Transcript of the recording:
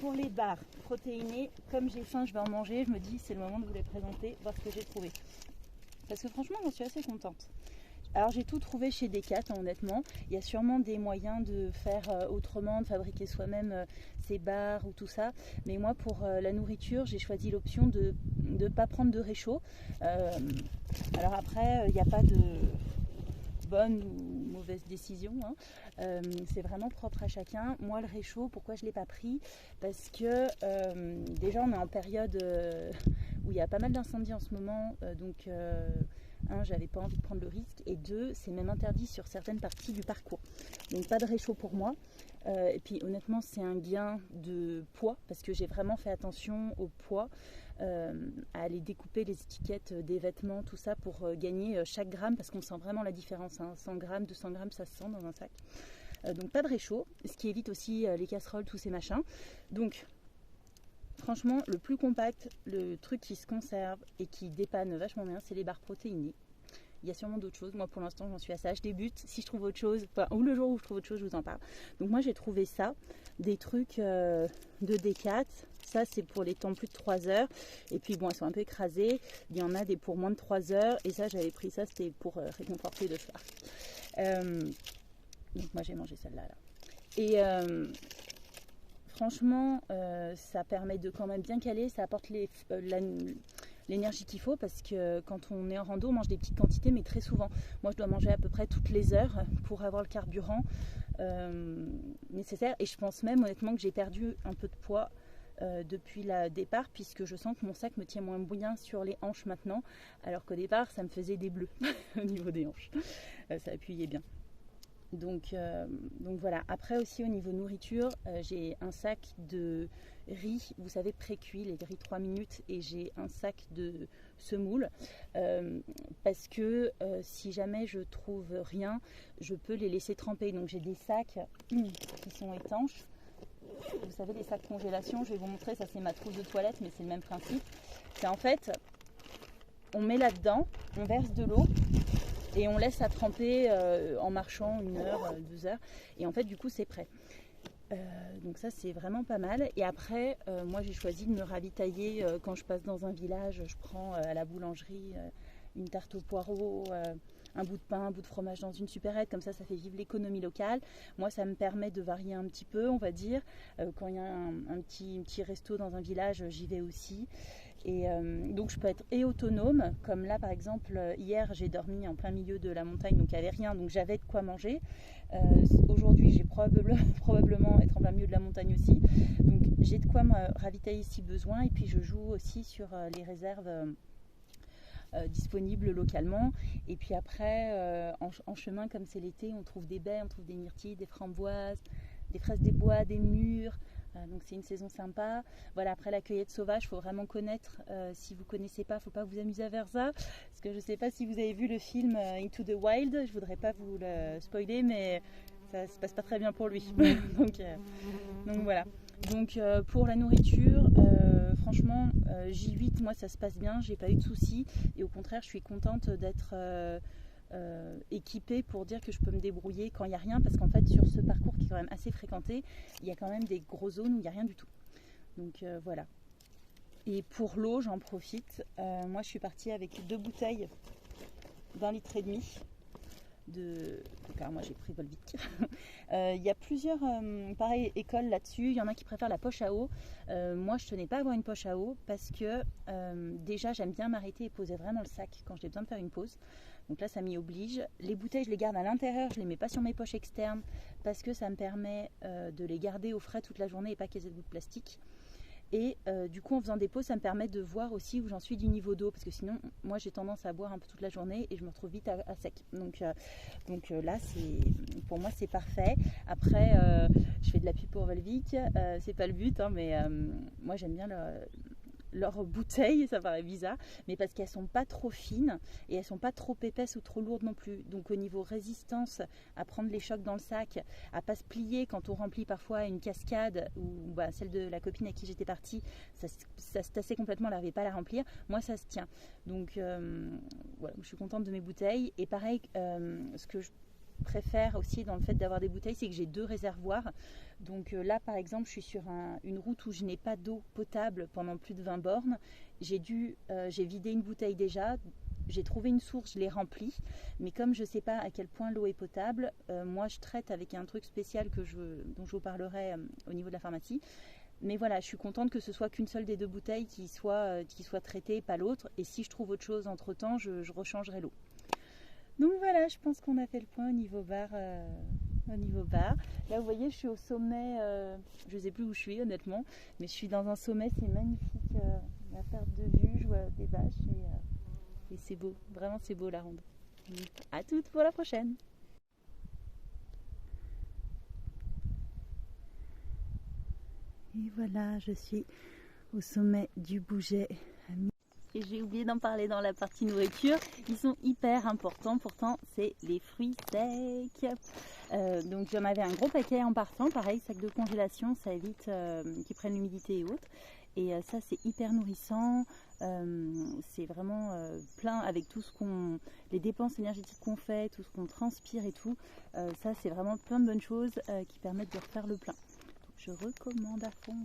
pour les barres protéinées, comme j'ai faim, je vais en manger. Je me dis, c'est le moment de vous les présenter, voir ce que j'ai trouvé. Parce que franchement, j'en suis assez contente. Alors j'ai tout trouvé chez Decat, honnêtement. Il y a sûrement des moyens de faire autrement, de fabriquer soi-même ces barres ou tout ça. Mais moi, pour la nourriture, j'ai choisi l'option de ne pas prendre de réchaud. Alors après, il n'y a pas de bonne ou mauvaise décision, hein. C'est vraiment propre à chacun. Moi, le réchaud, pourquoi je ne l'ai pas pris? Parce que déjà, on est en période où il y a pas mal d'incendies en ce moment, donc j'avais pas envie de prendre le risque, et deux, c'est même interdit sur certaines parties du parcours. Donc pas de réchaud pour moi. Et puis honnêtement, c'est un gain de poids, parce que j'ai vraiment fait attention au poids, à aller découper les étiquettes des vêtements, tout ça, pour gagner chaque gramme, parce qu'on sent vraiment la différence, hein. 100 grammes, 200 grammes, ça se sent dans un sac. Donc pas de réchaud, ce qui évite aussi les casseroles, tous ces machins. Donc franchement, le plus compact, le truc qui se conserve et qui dépanne vachement bien, c'est les barres protéinées. Il y a sûrement d'autres choses. Moi, pour l'instant, j'en suis à ça. Je débute. Si je trouve autre chose, ou le jour où je trouve autre chose, je vous en parle. Donc moi, j'ai trouvé ça, des trucs de Decat. Ça, c'est pour les temps plus de 3 heures. Et puis, bon, elles sont un peu écrasées. Il y en a des pour moins de 3 heures. Et ça, j'avais pris ça, c'était pour réconforter le soir. Donc moi, j'ai mangé celle-là. Et franchement, ça permet de quand même bien caler. Ça apporte l'énergie qu'il faut, parce que quand on est en rando, on mange des petites quantités, mais très souvent. Moi, je dois manger à peu près toutes les heures pour avoir le carburant nécessaire. Et je pense même honnêtement que j'ai perdu un peu de poids depuis le départ, puisque je sens que mon sac me tient moins bien sur les hanches maintenant, alors qu'au départ, ça me faisait des bleus au niveau des hanches. Ça appuyait bien. Donc voilà. Après aussi, au niveau nourriture, j'ai un sac de riz, vous savez, pré-cuit, les riz 3 minutes, et j'ai un sac de semoule, parce que si jamais je trouve rien, je peux les laisser tremper. Donc j'ai des sacs qui sont étanches. Vous savez, les sacs congélation, je vais vous montrer, ça c'est ma trousse de toilette, mais c'est le même principe. C'est en fait, on met là-dedans, on verse de l'eau, et on laisse ça tremper en marchant 1 heure, 2 heures. Et en fait, du coup, c'est prêt. Donc ça, c'est vraiment pas mal. Et après, moi, j'ai choisi de me ravitailler quand je passe dans un village. Je prends à la boulangerie une tarte aux poireaux, un bout de pain, un bout de fromage dans une supérette. Comme ça fait vivre l'économie locale. Moi, ça me permet de varier un petit peu, on va dire. Quand il y a un petit resto dans un village, j'y vais aussi. Et donc je peux être autonome, comme là par exemple hier j'ai dormi en plein milieu de la montagne, donc il n'y avait rien, donc j'avais de quoi manger. Aujourd'hui j'ai probablement être en plein milieu de la montagne aussi, donc j'ai de quoi me ravitailler si besoin. Et puis je joue aussi sur les réserves disponibles localement. Et puis après en chemin, comme c'est l'été, on trouve des baies, on trouve des myrtilles, des framboises, des fraises des bois, des mûres. Donc c'est une saison sympa. Voilà, après la cueillette sauvage, il faut vraiment connaître. Si vous ne connaissez pas, il ne faut pas vous amuser à faire ça. Parce que je ne sais pas si vous avez vu le film Into the Wild. Je ne voudrais pas vous le spoiler, mais ça ne se passe pas très bien pour lui. donc voilà. Donc pour la nourriture, franchement, J8, moi ça se passe bien. J'ai pas eu de soucis. Et au contraire, je suis contente d'être équipée pour dire que je peux me débrouiller quand il n'y a rien, parce qu'en fait sur ce parcours qui est quand même assez fréquenté, il y a quand même des grosses zones où il n'y a rien du tout. Donc voilà. Et pour l'eau, j'en profite. Moi je suis partie avec 2 bouteilles d'1,5 litre car moi j'ai pris Volvic. Il y a plusieurs pareil, écoles là-dessus. Il y en a qui préfèrent la poche à eau. Moi je tenais pas à avoir une poche à eau, parce que déjà j'aime bien m'arrêter et poser vraiment le sac quand j'ai besoin de faire une pause. Donc là ça m'y oblige. Les bouteilles je les garde à l'intérieur, je les mets pas sur mes poches externes, parce que ça me permet de les garder au frais toute la journée et pas qu'elles aient de bout de plastique. Et du coup en faisant des pauses, ça me permet de voir aussi où j'en suis du niveau d'eau, parce que sinon moi j'ai tendance à boire un peu toute la journée et je me retrouve vite à sec. Donc là pour moi c'est parfait. Après je fais de la pub pour Volvic, c'est pas le but, hein, mais moi j'aime bien leurs bouteilles, ça paraît bizarre, mais parce qu'elles sont pas trop fines et elles sont pas trop épaisses ou trop lourdes non plus. Donc au niveau résistance à prendre les chocs dans le sac, à pas se plier quand on remplit parfois une cascade, ou celle de la copine à qui j'étais partie, ça se tassait complètement, elle n'arrivait pas à la remplir. Moi ça se tient. Donc voilà, je suis contente de mes bouteilles. Et pareil, ce que préfère aussi dans le fait d'avoir des bouteilles, c'est que j'ai 2 réservoirs. Donc là par exemple je suis sur une route où je n'ai pas d'eau potable pendant plus de 20 bornes. J'ai vidé une bouteille déjà, j'ai trouvé une source, je l'ai remplie, mais comme je ne sais pas à quel point l'eau est potable, moi je traite avec un truc spécial dont je vous parlerai au niveau de la pharmacie. Mais voilà, je suis contente que ce soit qu'une seule des 2 bouteilles qui soit traitée, pas l'autre. Et si je trouve autre chose entre temps, je rechangerai l'eau. Donc voilà, je pense qu'on a fait le point au niveau bar. Là, vous voyez, je suis au sommet. Je ne sais plus où je suis, honnêtement, mais je suis dans un sommet. C'est magnifique, la perte de vue. Je vois des vaches et c'est beau. Vraiment, c'est beau la ronde. À toutes pour la prochaine. Et voilà, je suis au sommet du Bouget. Et j'ai oublié d'en parler dans la partie nourriture. Ils sont hyper importants, pourtant c'est les fruits secs. Donc j'en avais un gros paquet en partant, pareil, sac de congélation, ça évite qu'ils prennent l'humidité et autres. Et ça c'est hyper nourrissant, c'est vraiment plein avec tout les dépenses énergétiques qu'on fait, tout ce qu'on transpire et tout. Ça c'est vraiment plein de bonnes choses qui permettent de refaire le plein. Je recommande à fond.